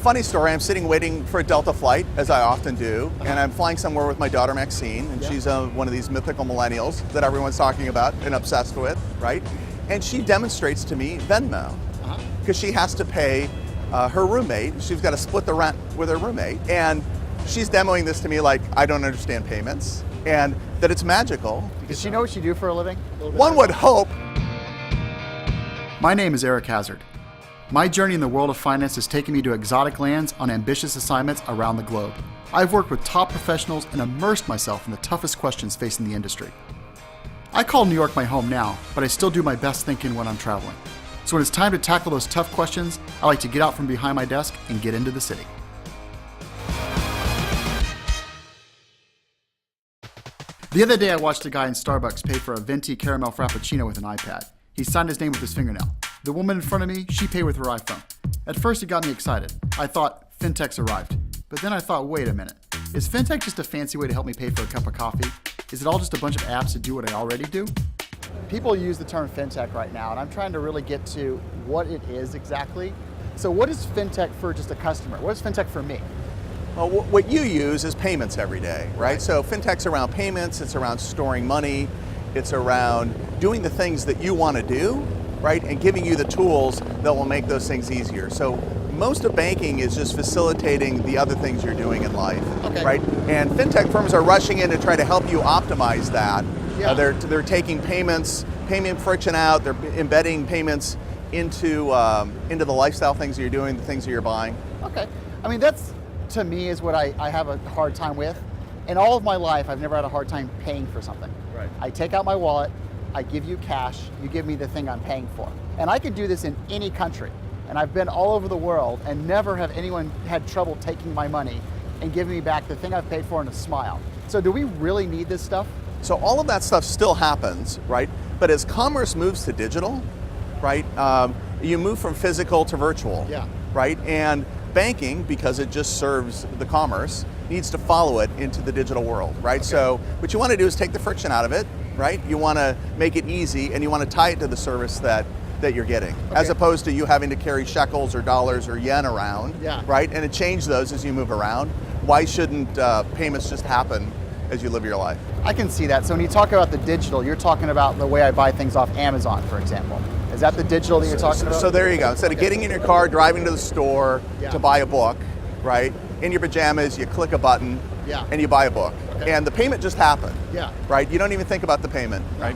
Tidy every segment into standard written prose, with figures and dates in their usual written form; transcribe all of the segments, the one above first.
funny story. I'm sitting waiting for a Delta flight, as I often do, and I'm flying somewhere with my daughter Maxine, and she's one of these mythical millennials that everyone's talking about and obsessed with, right? And she demonstrates to me Venmo, because she has to pay her roommate. She's got to split the rent with her roommate, and she's demoing this to me like I don't understand payments, and that it's magical. Does she know what you do for a living? One would hope. My name is Eric Hazard. My journey in the world of finance has taken me to exotic lands on ambitious assignments around the globe. I've worked with top professionals and immersed myself in the toughest questions facing the industry. I call New York my home now, but I still do my best thinking when I'm traveling. So when it's time to tackle those tough questions, I like to get out from behind my desk and get into the city. The other day I watched a guy in Starbucks pay for a venti caramel frappuccino with an iPad. He signed his name with his fingernail. The woman in front of me, she paid with her iPhone. At first it got me excited. I thought, FinTech's arrived. But then I thought, wait a minute. Is FinTech just a fancy way to help me pay for a cup of coffee? Is it all just a bunch of apps to do what I already do? People use the term FinTech right now, and I'm trying to really get to what it is exactly. So what is FinTech for just a customer? What is FinTech for me? Well, what you use is payments every day, right? So FinTech's around payments, it's around storing money, it's around doing the things that you want to do, right? And giving you the tools that will make those things easier. So most of banking is just facilitating the other things you're doing in life, right? And FinTech firms are rushing in to try to help you optimize that. Yeah. They're taking payment friction out, they're embedding payments into the lifestyle things that you're doing, the things that you're buying. Okay, I mean that's, to me, is what I have a hard time with. In all of my life, I've never had a hard time paying for something. Right. I take out my wallet, I give you cash, you give me the thing I'm paying for. And I can do this in any country. And I've been all over the world and never have anyone had trouble taking my money and giving me back the thing I've paid for in a smile. So do we really need this stuff? So all of that stuff still happens, right? But as commerce moves to digital, right, you move from physical to virtual, right? And banking, because it just serves the commerce, needs to follow it into the digital world, right? So what you want to do is take the friction out of it, right? You want to make it easy, and you want to tie it to the service that you're getting, as opposed to you having to carry shekels or dollars or yen around, right? And to change those as you move around. Why shouldn't payments just happen as you live your life? I can see that. So when you talk about the digital, you're talking about the way I buy things off Amazon, for example. Is that the digital that you're talking about? So there you go. Instead of getting in your car, driving to the store to buy a book, right? In your pajamas, you click a button and you buy a book. And the payment just happened, right? You don't even think about the payment, right?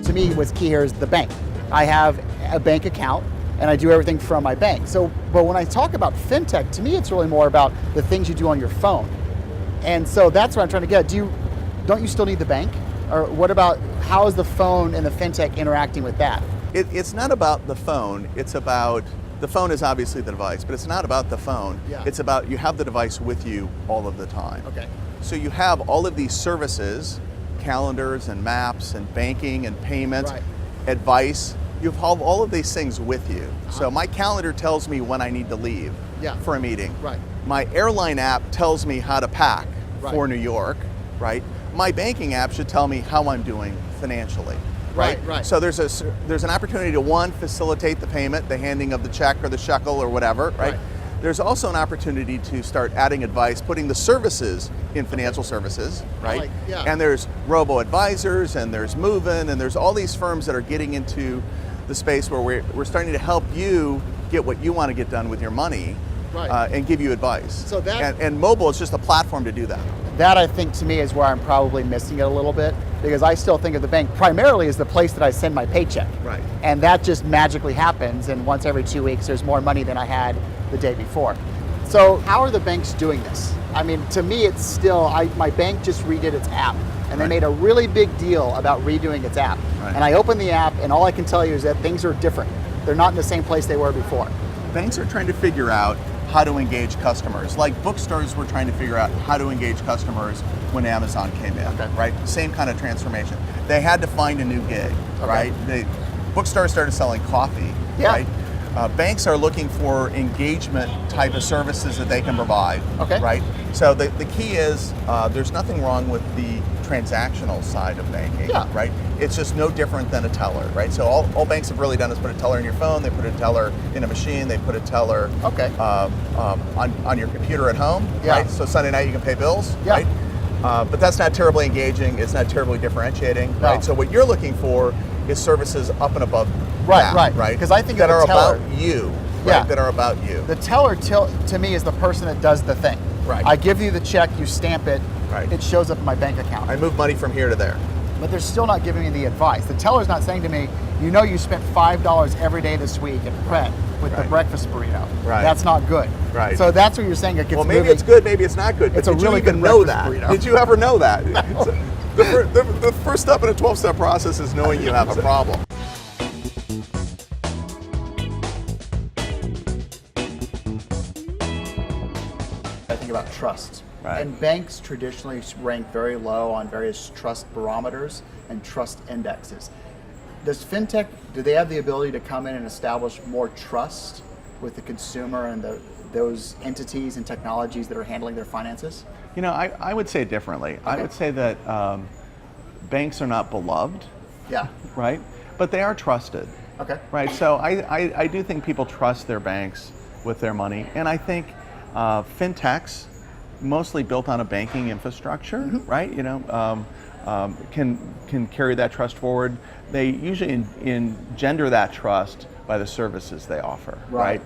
To me, what's key here is the bank. I have a bank account and I do everything from my bank. So, but when I talk about FinTech, to me it's really more about the things you do on your phone. And so that's what I'm trying to get. Don't you still need the bank? Or what about, how is the phone and the FinTech interacting with that? It's not about the phone, it's about, the phone is obviously the device, but it's not about the phone. It's about, you have the device with you all of the time. So you have all of these services, calendars and maps and banking and payments, advice. You have all of these things with you. So my calendar tells me when I need to leave for a meeting. My airline app tells me how to pack for New York, right? My banking app should tell me how I'm doing financially, right? So there's an opportunity to, one, facilitate the payment, the handing of the check or the shekel or whatever, right? There's also an opportunity to start adding advice, putting the services in financial services, right? And there's robo-advisors, and there's Moven, and there's all these firms that are getting into the space where we're starting to help you get what you want to get done with your money, and give you advice. So that, and mobile is just a platform to do that. That, I think, to me is where I'm probably missing it a little bit, because I still think of the bank primarily as the place that I send my paycheck. And that just magically happens, and once every 2 weeks there's more money than I had the day before. So how are the banks doing this? I mean, to me it's still, my bank just redid its app, and they made a really big deal about redoing its app. And I open the app, and all I can tell you is that things are different. They're not in the same place they were before. Banks are trying to figure out how to engage customers. Like bookstores were trying to figure out how to engage customers when Amazon came in, right? Same kind of transformation. They had to find a new gig, right? Bookstores started selling coffee, right? Banks are looking for engagement type of services that they can provide, right? So the key is there's nothing wrong with the transactional side of banking, Yeah. right? It's just no different than a teller, right? So all banks have really done is put a teller in your phone, they put a teller in a machine, they put a teller on your computer at home, right? So Sunday night you can pay bills, right? But that's not terribly engaging, it's not terribly differentiating, right? So what you're looking for is services up and above that, right? Because I think that are teller, about you, right? That are about you. The teller to me is the person that does the thing. Right. I give you the check, you stamp it, right. It shows up in my bank account. I move money from here to there. But they're still not giving me the advice. The teller's not saying to me, you know you spent $5 every day this week at Pret with the breakfast burrito. Right. That's not good. Right. So that's what you're saying. It gets well, maybe moving. It's good, maybe it's not good. But it's a did really you even good know that? burrito. Did you ever know that? No. So the first step in a 12-step process is knowing you have a problem. I think about trust. Right. And banks traditionally rank very low on various trust barometers and trust indexes. Does FinTech, do they have the ability to come in and establish more trust with the consumer and those entities and technologies that are handling their finances? You know, I would say it differently. Okay. I would say that banks are not beloved, right? But they are trusted, right? So I do think people trust their banks with their money, and I think FinTechs, mostly built on a banking infrastructure, right? You know, can carry that trust forward. They usually engender that trust by the services they offer, right?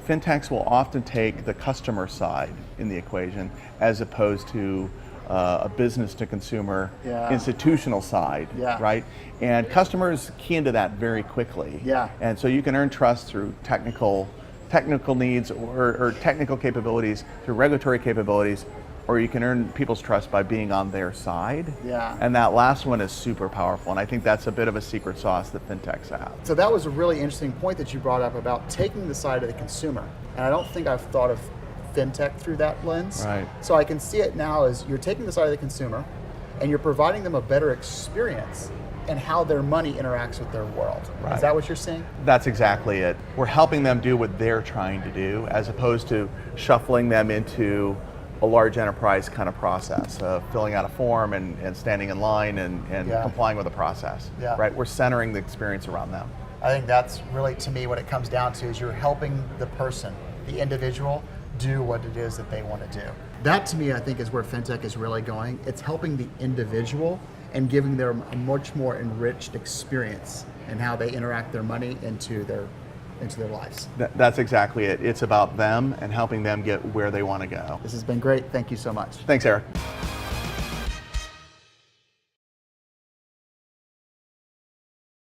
FinTechs will often take the customer side in the equation as opposed to a business to consumer institutional side, right? And customers key into that very quickly. And so you can earn trust through technical needs or technical capabilities, through regulatory capabilities, or you can earn people's trust by being on their side. And that last one is super powerful, and I think that's a bit of a secret sauce that FinTechs have. So that was a really interesting point that you brought up about taking the side of the consumer. And I don't think I've thought of FinTech through that lens. Right. So I can see it now as you're taking the side of the consumer and you're providing them a better experience and how their money interacts with their world. Is that what you're saying? That's exactly it. We're helping them do what they're trying to do as opposed to shuffling them into a large enterprise kind of process of filling out a form and standing in line and complying with the process, right? We're centering the experience around them. I think that's really, to me, what it comes down to is you're helping the person, the individual, do what it is that they want to do. That, to me, I think is where FinTech is really going. It's helping the individual and giving them a much more enriched experience in how they interact their money into their lives. That's exactly it. It's about them and helping them get where they want to go. This has been great. Thank you so much. Thanks, Eric.